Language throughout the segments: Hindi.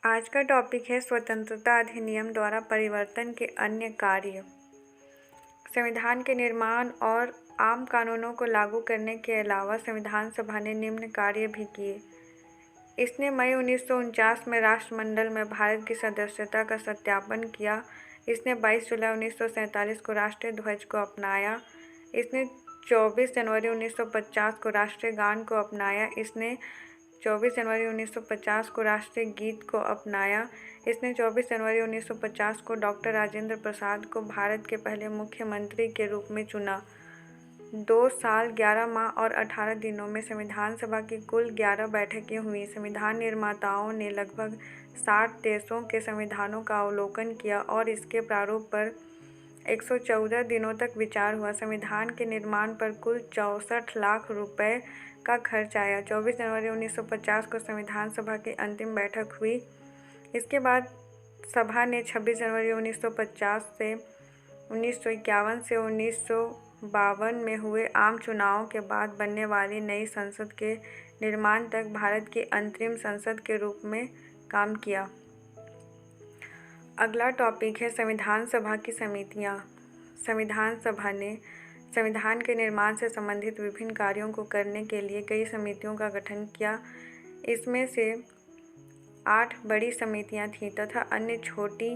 आज का टॉपिक है स्वतंत्रता अधिनियम द्वारा परिवर्तन के अन्य कार्य। संविधान के निर्माण और आम कानूनों को लागू करने के अलावा संविधान सभा ने निम्न कार्य भी किए। इसने मई 1949 में राष्ट्रमंडल में भारत की सदस्यता का सत्यापन किया। इसने 22 जुलाई 1947 को राष्ट्रीय ध्वज को अपनाया। इसने 24 जनवरी 1950 को राष्ट्रीय गान को अपनाया। इसने 24 जनवरी 1950 को राष्ट्रीय गीत को अपनाया। इसने 24 जनवरी 1950 को डॉक्टर राजेंद्र प्रसाद को भारत के पहले मुख्यमंत्री के रूप में चुना। 2 साल 11 माह और 18 दिनों में संविधान सभा की कुल 11 बैठकें हुई। संविधान निर्माताओं ने लगभग 60 देशों के संविधानों का अवलोकन किया और इसके प्रारूप पर 114 दिनों तक विचार हुआ। संविधान के निर्माण पर कुल 64 लाख रुपए का खर्च आया। 24 जनवरी 1950 को संविधान सभा की अंतिम बैठक हुई। इसके बाद सभा ने 26 जनवरी 1950 से 1951 से 1952 में हुए आम चुनावों के बाद बनने वाली नई संसद के निर्माण तक भारत की अंतरिम संसद के रूप में काम किया। अगला टॉपिक है संविधान सभा की समितियां। संविधान सभा ने संविधान के निर्माण से संबंधित विभिन्न कार्यों को करने के लिए कई समितियों का गठन किया। इसमें से 8 बड़ी समितियां थीं तथा अन्य छोटी।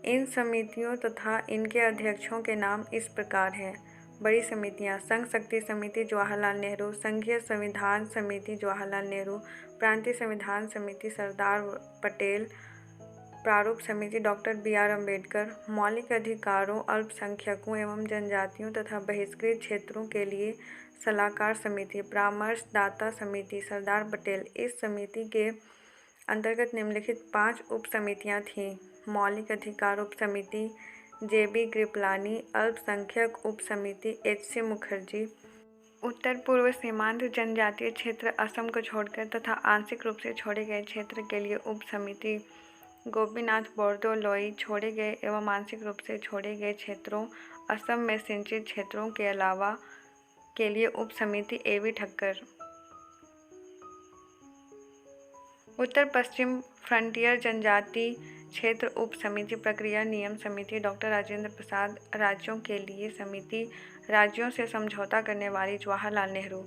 इन समितियों तथा इनके अध्यक्षों के नाम इस प्रकार हैं। बड़ी समितियां: संघ शक्ति समिति जवाहरलाल नेहरू, संघीय संविधान समिति जवाहरलाल नेहरू, प्रांतीय संविधान समिति सरदार पटेल, प्रारूप समिति डॉक्टर बी.आर. अम्बेडकर, मौलिक अधिकारों, अल्पसंख्यकों एवं जनजातियों तथा बहिष्कृत क्षेत्रों के लिए सलाहकार समिति, परामर्शदाता समिति सरदार पटेल। इस समिति के अंतर्गत निम्नलिखित 5 उप समितियां थीं: मौलिक अधिकार उप समिति जे.बी. कृपलानी, अल्पसंख्यक उप समिति एच.सी. मुखर्जी, उत्तर पूर्व सीमांत जनजातीय क्षेत्र असम को छोड़कर तथा आंशिक रूप से छोड़े गए क्षेत्र के लिए उप समिति गोपीनाथ बोरदोलोई, छोड़े गए एवं आंशिक रूप से छोड़े गए क्षेत्रों असम में सिंचित क्षेत्रों के अलावा के लिए उप समिति ए.वी. ठक्कर, उत्तर पश्चिम फ्रंटियर जनजाति क्षेत्र उप समिति प्रक्रिया नियम समिति डॉक्टर राजेंद्र प्रसाद, राज्यों के लिए समिति राज्यों से समझौता करने वाली जवाहरलाल नेहरू,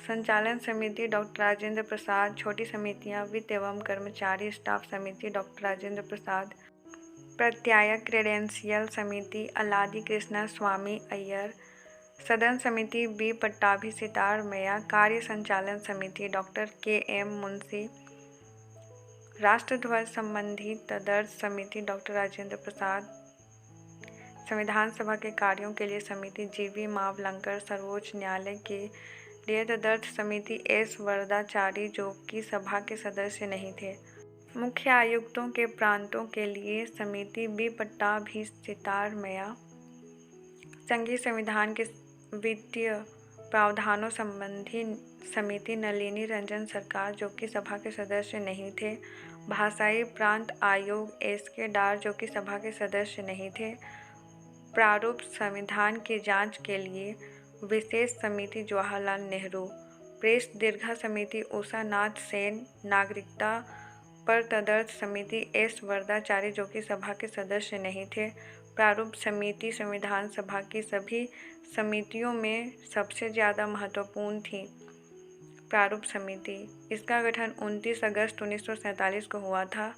संचालन समिति डॉक्टर राजेंद्र प्रसाद, छोटी समितियां वित्त एवं कर्मचारी स्टाफ समिति डॉक्टर राजेंद्र प्रसाद, प्रत्यायक क्रेडेंशियल समिति अल्लादी कृष्णा स्वामी अय्यर, सदन समिति बी पट्टाभी सितार मैया, कार्य संचालन समिति डॉक्टर के.एम. मुंशी, राष्ट्रध्वज संबंधी तदर्थ समिति डॉक्टर राजेंद्र प्रसाद, संविधान सभा के कार्यों के लिए समिति जी.वी. मावलंकर, सर्वोच्च न्यायालय के लिए तदर्थ समिति एस. वरदाचारी जो कि सभा के सदस्य नहीं थे, मुख्य आयुक्तों के प्रांतों के लिए समिति बी पट्टाभी सितार मैया, संघीय संविधान के वित्तीय प्रावधानों संबंधी समिति नलिनी रंजन सरकार जो कि सभा के सदस्य नहीं थे, भाषाई प्रांत आयोग एस.के. डार जो कि सभा के सदस्य नहीं थे, प्रारूप संविधान की जांच के लिए विशेष समिति जवाहरलाल नेहरू, प्रेस दीर्घा समिति उषा नाथ सेन, नागरिकता पर तदर्थ समिति एस. वरदाचारी जो कि सभा के सदस्य नहीं थे, प्रारूप समिति संविधान सभा की सभी समितियों में सबसे ज़्यादा महत्वपूर्ण थी। प्रारूप समिति, इसका गठन 29 अगस्त 1947 को हुआ था।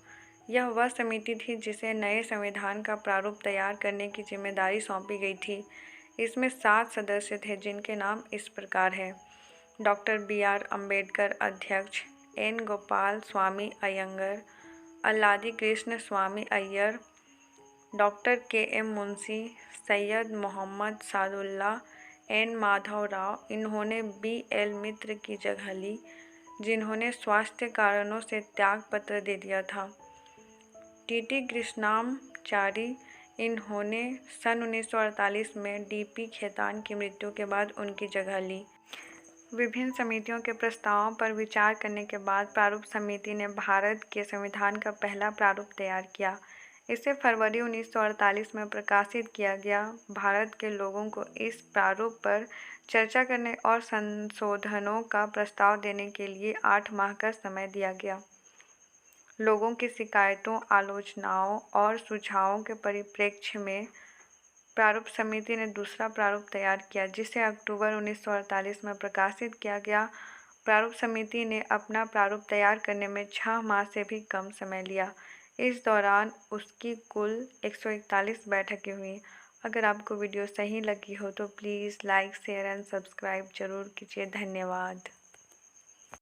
यह वह समिति थी जिसे नए संविधान का प्रारूप तैयार करने की जिम्मेदारी सौंपी गई थी। इसमें 7 सदस्य थे जिनके नाम इस प्रकार हैं: डॉक्टर बी.आर. अम्बेडकर अध्यक्ष, N. Gopalaswami Ayyangar, Alladi Krishnaswami Ayyar, doctor के.एम. मुंशी, सैयद मोहम्मद सादुल्ला, एन. माधव राव। इन्होंने बी.एल. मित्र की जगह ली जिन्होंने स्वास्थ्य कारणों से त्याग पत्र दे दिया था। टी.टी. कृष्णामाचारी, इन्होंने सन 1948 में डी.पी. खेतान की मृत्यु के बाद उनकी जगह ली। विभिन्न समितियों के प्रस्तावों पर विचार करने के बाद प्रारूप समिति ने भारत के संविधान का पहला प्रारूप तैयार किया। इसे फरवरी 1948 में प्रकाशित किया गया। भारत के लोगों को इस प्रारूप पर चर्चा करने और संशोधनों का प्रस्ताव देने के लिए 8 माह का समय दिया गया। लोगों की शिकायतों, आलोचनाओं और सुझावों के परिप्रेक्ष्य में प्रारूप समिति ने दूसरा प्रारूप तैयार किया, जिसे अक्टूबर 1948 में प्रकाशित किया गया। प्रारूप समिति ने अपना प्रारूप तैयार करने में 6 माह से भी कम समय लिया। इस दौरान उसकी कुल 141 बैठकें हुईं। अगर आपको वीडियो सही लगी हो तो please like, share and subscribe जरूर कीजिए। धन्यवाद।